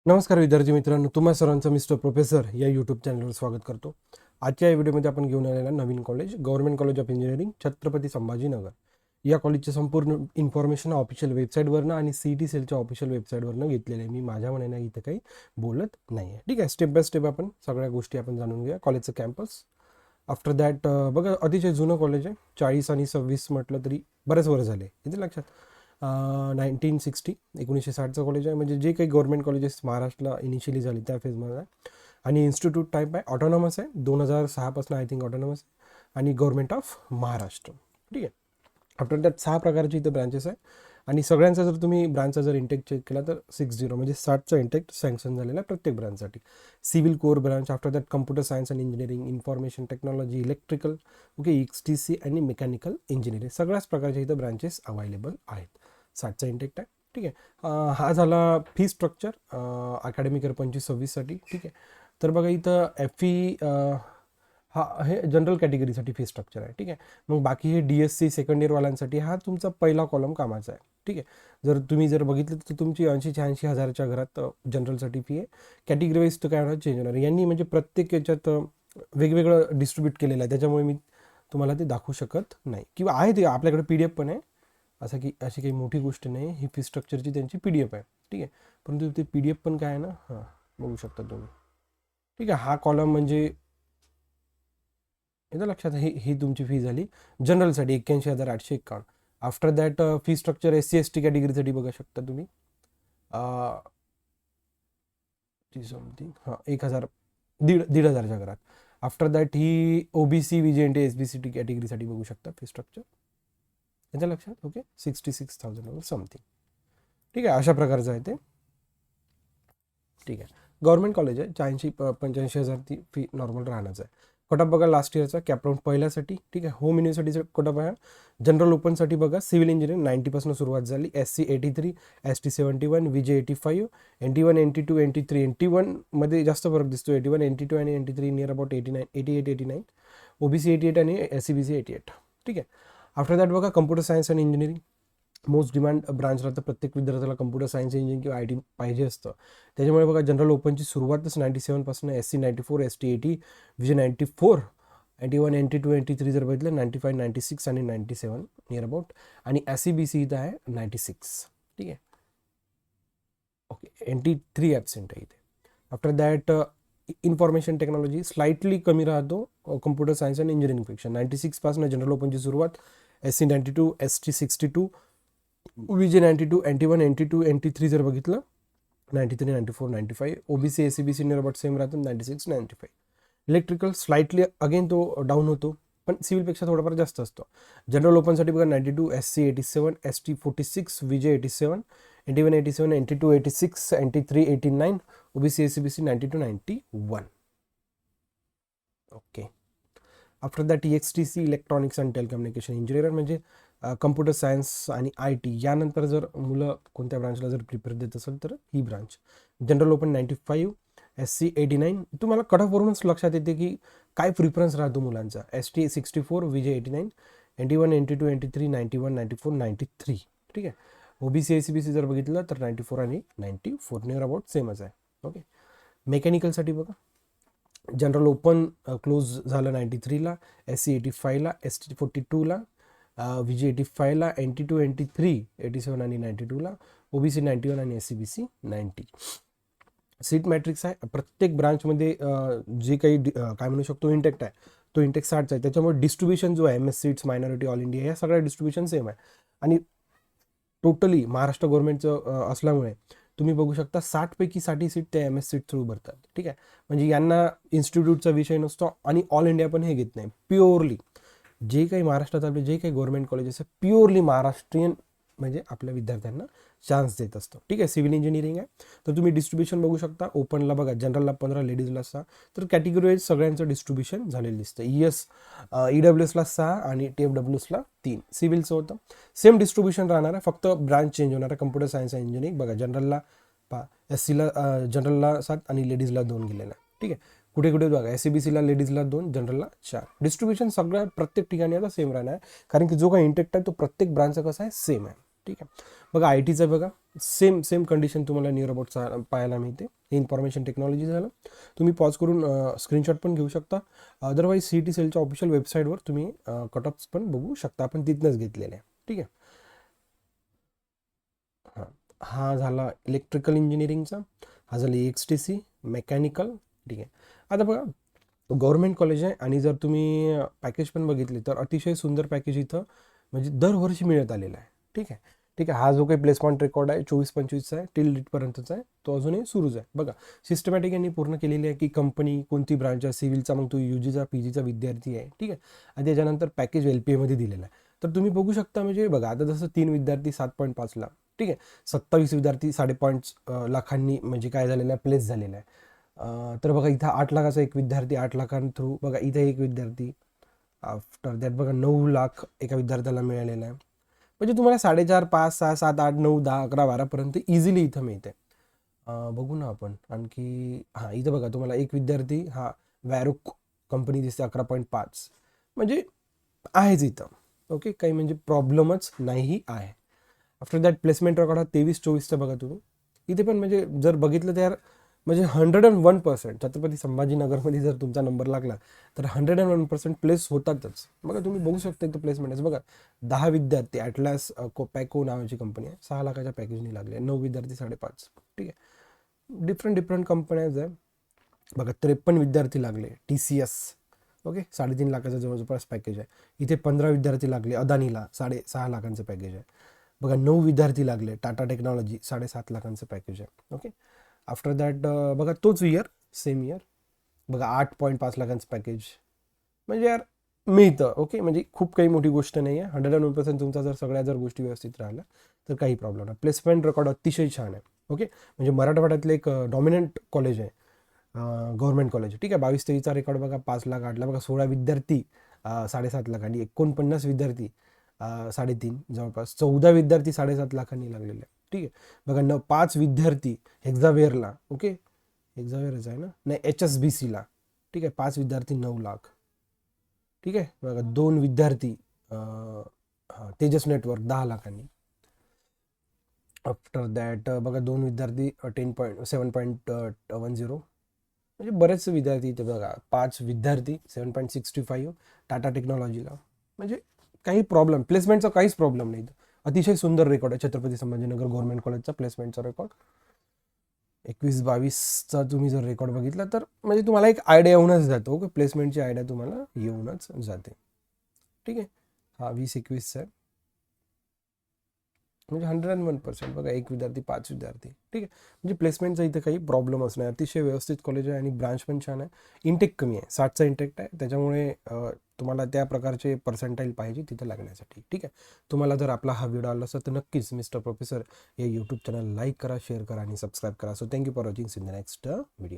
नमस्कार विद्यार्थी मित्रांनो, तुम्हा सर्वांचं मिस्टर प्रोफेसर या यूट्यूब चॅनलवर स्वागत करतो. आजच्या या व्हिडिओमध्ये आपण घेऊन आलेला नवीन college government college of engineering Chhatrapati Sambhajinagar या कॉलेजचे संपूर्ण इन्फॉर्मेशन ऑफिशियल वेबसाईटवरनं आणि CET सेलच्या ऑफिशियल वेबसाईटवरनं घेतलेलं आहे. मी माझ्या मनाने इथं काही बोलत नाही आहे. ठीक आहे, स्टेप बाय स्टेप आपण सगळ्या गोष्टी आपण जाणून घेऊया. कॉलेजचं कॅम्पस, आफ्टर दॅट बघा अतिशय जुनं कॉलेज आहे. 40 आणि 26 म्हटलं तरी बरेच वर्ष झाले. इथे लक्षात 1960 1960चं कॉलेज आहे. म्हणजे जे काही गव्हर्नमेंट कॉलेजेस महाराष्ट्राला इनिशियली झाली त्या फेजमध्ये आहे. आणि इन्स्टिट्यूट टाईप आहे, ऑटोनॉमस आहे. 2006पासून आय थिंक ऑटोनॉमस आहे आणि गव्हर्नमेंट ऑफ महाराष्ट्र. ठीक आहे. आफ्टर दॅट 6 प्रकारचे इथे ब्रांचेस आहे आणि सगळ्यांचा जर तुम्ही ब्रांचचा जर इंटेक चेक केला तर 60 म्हणजे 60चा इंटेक सँक्शन झालेला आहे प्रत्येक ब्रांचसाठी. Civil core branch, after that computer science and engineering, information technology, electrical, okay, XTC आणि मेकॅनिकल इंजिनिअरिंग सगळ्याच प्रकारचे इथं ब्रांचेस अवेलेबल आहेत. 60चा इंटेक आहे. ठीक आहे. हा झाला फी स्ट्रक्चर अकॅडमिक इयर 25-26साठी. ठीक आहे. तर बघा इथं FE हा हे जनरल कॅटेगरीसाठी फी स्ट्रक्चर आहे. ठीक आहे. मग बाकी हे DSC सेकंड इयरवाल्यांसाठी हा तुमचा पहिला कॉलम कामाचा आहे. ठीक आहे. जर तुम्ही बघितलं तर तुमची 80-86 हजारच्या घरात जनरलसाठी फी आहे. कॅटेगरी वाईज तर काय होणार, चेंज होणार. यांनी म्हणजे प्रत्येक याच्यात वेगवेगळं डिस्ट्रीब्यूट केलेलं आहे, त्याच्यामुळे मी तुम्हाला ते दाखवू शकत नाही. किंवा आहे ते आपल्याकडे PDF पण आहे, असं की अशी काही मोठी गोष्ट नाही. ही फी स्ट्रक्चरची त्यांची PDF आहे. ठीक आहे. परंतु ते PDF पण काय आहे ना, हां बघू शकता तुम्ही. ठीक आहे. हा कॉलम म्हणजे येतं लक्षात, ही तुमची फी झाली जनरलसाठी 81,851. After that fee structure SC ST कॅटेगरीसाठी बघा शकता तुम्ही समथिंग 1,000 दीड हजारच्या घरात. After that he OBC VJNT SBCT कॅटेगरीसाठी बघू शकता फी स्ट्रक्चर. येतं लक्षात. Okay, 66,000 something. ठीक आहे, अशा प्रकारचं आहे ते. ठीक आहे. गव्हर्नमेंट कॉलेज आहे. 85 हजार ती फी नॉर्मल राहण्याचं आहे. कटअप बघा लास्ट इयरचा कॅपराऊंड पहिल्यासाठी. ठीक आहे. होम युनिव्हर्सिटीचा कटअप आहे. जनरल ओपनसाठी बघा सिव्हिल इंजिनिअरिंग 90पासून सुरुवात झाली. SC 83, ST 71, VJ 85, NT1 NT2 NT3. NT1 मध्ये जास्त फरक दिसतो. 81 NT2 आणि NT3 नियर अबाउट 88-89. OBC 88 आणि SCBC 88. ठीक आहे. आफ्टर दॅट बघा कम्प्युटर सायन्स आणि इंजिनिअरिंग मोस्ट डिमांड ब्रांच राहतं. प्रत्येक विद्यार्थ्याला कम्प्युटर सायन्स इंजिनिअरिंग किंवा IT पाहिजे असतं. त्याच्यामुळे बघा जनरल ओपनची सुरुवातच 97पासून. SC 94, ST 80, VJ 94, NT1 NT2 NT3 जर बघितलं 95, 96 आणि 97 नियर अबाउट. आणि SCBC इथं आहे 96. ठीक आहे. ओके, NT3 ॲबसेंट आहे इथे. After that information technology slightly कमी राहतो कम्प्युटर सायन्स आणि इंजिनिअरिंगपेक्षा. 96पासून जनरल ओपनची सुरुवात. SC 92, ST 62, VJ 92, NT1 NT2 NT3 जर बघितलं 93, 94, 95. OBC SCBC near about same राहतो 96, 95. इलेक्ट्रिकल स्लाइटली अगेन तो डाऊन होतो, पण सिव्हिलपेक्षा थोडाफार जास्त असतो. जनरल ओपनसाठी बघा 92, SC 87, ST 46, VJ 87, NT1 87, NT2 86, NT3 89, OBC SCBC 92, 91. Okay. After that XTC electronics and telecommunication engineer म्हणजे कम्प्युटर सायन्स आणि IT. यानंतर जर मुलं कोणत्या ब्रांचला जर प्रिपेअर देत असेल तर ही ब्रांच. General open 95, SC 89. तुम्हाला कटऑफवरूनच लक्षात येते की काय प्रिफरन्स राहतो मुलांचा. ST 64, VJ 89, NT1 NT2 NT3 91, 94, 93. ठीक आहे. OBC SCBC जर बघितलं तर 94 आणि 94 नियर अबाउट सेमच आहे. ओके. मेकॅनिकलसाठी बघा जनरल ओपन क्लोज झालं 93ला, SC 85ला, ST 42ला, VJ 85ला, NT2 NT3 87 आणि 92ला, OBC 91 आणि SCBC 90. सीट मॅट्रिक्स आहे प्रत्येक ब्रांचमध्ये. जे काही काय म्हणू शकतो इंटेक्ट आहे तो इंटेक 60चा आहे. त्याच्यामुळे डिस्ट्रीब्युशन जो आहे MS seats minority all India या सगळ्या डिस्ट्रीब्युशन सेम आहे. आणि टोटली महाराष्ट्र गव्हर्नमेंटचं असल्यामुळे तुम्ही बघू शकता 60पैकी 60 सीट त्या MS सीट थ्रू भरतात. ठीक आहे. म्हणजे यांना इन्स्टिट्यूटचा विषय नसतो आणि ऑल इंडिया पण हे घेत नाही. प्युअरली जे काही महाराष्ट्रात आपले जे काही गव्हर्नमेंट कॉलेजेस आहे प्युअरली महाराष्ट्रीयन म्हणजे आपल्या विद्यार्थ्यांना चान्स देत असतो. ठीक आहे. सिव्हिल इंजिनिअरिंग आहे तर तुम्ही डिस्ट्रीब्युशन बघू शकता. ओपनला बघा जनरलला 15, लेडीजला 6. तर कॅटेगरी वाईज सगळ्यांचं डिस्ट्रीब्युशन झालेलं दिसतं. EWSला 6 आणि TFWSला 3. सिव्हिलचं होतं सेम डिस्ट्रीब्युशन राहणार आहे, फक्त ब्रांच चेंज होणार आहे. कम्प्युटर सायन्स आणि इंजिनिअरिंग बघा जनरलला SCला जनरलला 7 आणि लेडीजला 2 गेलेला आहे. ठीक आहे. कुठे कुठे बघा SCBCला लेडीजला 2, जनरलला 4. डिस्ट्रीब्युशन सगळ्या प्रत्येक ठिकाणी आता सेम राहणार आहे, कारण की जो काही इंटेक्ट आहे तो प्रत्येक ब्रांचचा कसा आहे सेम आहे. ठीक आहे. बघा ITचं बघा सेम कंडिशन तुम्हाला नियर अबाउट पाहायला मिळते. हे इन्फॉर्मेशन टेक्नॉलॉजी झालं. तुम्ही पॉज करून स्क्रीनशॉट पण घेऊ शकता. अदरवाईज CET सेलच्या ऑफिशियल वेबसाईटवर तुम्ही कट ऑफ्स पण बघू शकता, आपण तिथनंच घेतलेले आहे. ठीक आहे. हां, हा झाला इलेक्ट्रिकल इंजिनिअरिंगचा, हा झाला EXTC मेकॅनिकल. ठीक आहे. आता बघा, गव्हर्नमेंट कॉलेज आहे आणि जर तुम्ही पॅकेज पण बघितली तर अतिशय सुंदर पॅकेज इथं म्हणजे दरवर्षी मिळत आलेला आहे. ठीक आहे. ठीक आहे. हा जो काही प्लेसमेंट रेकॉर्ड आहे 24-25चा आहे, टिल डेटपर्यंतचा आहे, तो अजूनही सुरूच आहे. बघा, सिस्टमॅटिक यांनी पूर्ण केलेली आहे की कंपनी कोणती ब्रांच आहे, सिव्हिलचा, मग तो UGचा PGचा विद्यार्थी आहे. ठीक आहे. आणि त्याच्यानंतर पॅकेज LPAमध्ये दिलेला आहे. तर तुम्ही बघू शकता, म्हणजे बघा आता जसं 3 विद्यार्थी 7.5 लाख, ठीक आहे, 27 विद्यार्थी 5.5 लाखांनी म्हणजे काय झालेलं आहे, प्लेस झालेला आहे. तर बघा इथं 8 लाखाचा एक विद्यार्थी 8 लाखांथ्रू, बघा इथे एक विद्यार्थी, आफ्टर दॅट बघा 9 लाख एका विद्यार्थ्याला मिळालेला आहे. म्हणजे तुम्हाला 4.5, 5, 6, 7, 8, 9, 10, 11, 12पर्यंत इझिली इथं मिळते. बघू ना आपण आणखी. हां, इथं बघा तुम्हाला एक विद्यार्थी, हा वॅरोक कंपनी दिसते 11.5, म्हणजे आहेच इथं. ओके, काही म्हणजे प्रॉब्लेमच नाही आहे. आफ्टर दॅट प्लेसमेंट रेकॉर्ड हा 23-24चा बघा तुम्ही. इथे पण म्हणजे जर बघितलं तर म्हणजे 101% छत्रपती संभाजीनगरमध्ये जर तुमचा नंबर लागला तर 101% प्लेस होतातच. बघा तुम्ही बघू शकता इथं प्लेसमेंट बघा, 10 विद्यार्थी ॲटलास कोपॅको नावाची कंपनी आहे, 6 लाखाच्या पॅकेजनी लागले, 9 विद्यार्थी 5.5. ठीक आहे. डिफरंट कंपन्याज आहे. बघा 53 विद्यार्थी लागले TCS. ओके, 3.5 लाखाचा जवळपास पॅकेज आहे. इथे 15 विद्यार्थी लागले अदानीला, 6.5 लाखांचं पॅकेज आहे. बघा 9 विद्यार्थी लागले टाटा टेक्नॉलॉजी, 7.5 लाखांचं पॅकेज आहे. ओके. आफ्टर दॅट बघा तोच इयर, सेम इयर, बघा 8.5 लाखांचं पॅकेज. म्हणजे यार मिळतं. ओके, म्हणजे खूप काही मोठी गोष्ट नाही आहे. 101% तुमचा जर सगळ्या जर गोष्टी व्यवस्थित राहिल्या तर काही प्रॉब्लेम नाही. प्लेसमेंट रेकॉर्ड अतिशय छान आहे. ओके, म्हणजे मराठवाड्यातलं एक डॉमिनंट कॉलेज आहे, गव्हर्नमेंट कॉलेज. ठीक आहे. 22-23चा रेकॉर्ड बघा, 5 लाख 8 लाख, बघा 16 विद्यार्थी 7.5 लाख, आणि 49 विद्यार्थी 3.5 जवळपास, 14 विद्यार्थी 7.5 लाखांनी लागलेले आहे. ठीक आहे. बघा 5 विद्यार्थी हेक्झावेअरला, ओके हेक्झावेअरच आहे ना, नाही HSBCला. ठीक आहे. 5 विद्यार्थी 9 लाख. ठीक आहे. बघा 2 विद्यार्थी तेजस नेटवर्क 10 लाखांनी. आफ्टर दॅट बघा 2 विद्यार्थी 7.10, म्हणजे बरेचसे विद्यार्थी इथे बघा, 5 विद्यार्थी 7.65 टाटा टेक्नॉलॉजीला. म्हणजे काही प्रॉब्लेम, प्लेसमेंटचा काहीच प्रॉब्लेम नाही. अतिशय सुंदर रेकॉर्ड आहे छत्रपती संभाजीनगर गव्हर्नमेंट कॉलेजचा प्लेसमेंटचा रेकॉर्ड. 21-22चा तुम्ही जर रेकॉर्ड बघितला तर म्हणजे तुम्हाला एक आयडिया येऊनच जातो. ओके, प्लेसमेंटची आयडिया तुम्हाला येऊनच जाते. ठीक आहे. हा 20-21चा आहे, म्हणजे 101% बघा, एक विद्यार्थी 5 विद्यार्थी. ठीक आहे. म्हणजे प्लेसमेंटचा इथे काही प्रॉब्लेमच नाही. अतिशय व्यवस्थित कॉलेज आहे आणि ब्रांच पण छान आहे. इंटेक कमी आहे, 60चा इंटेक आहे, त्याच्यामुळे तुम्हाला त्या प्रकारचे पर्सेंटाईल पाहिजे तिथे लागण्यासाठी. ठीक आहे. तुम्हाला जर आपला हा व्हिडिओ आला असेल तर नक्कीच मिस्टर प्रोफेसर या यूट्यूब चॅनल लाईक करा, शेअर करा आणि सबस्क्राईब करा. So thank you for watching. In the next video.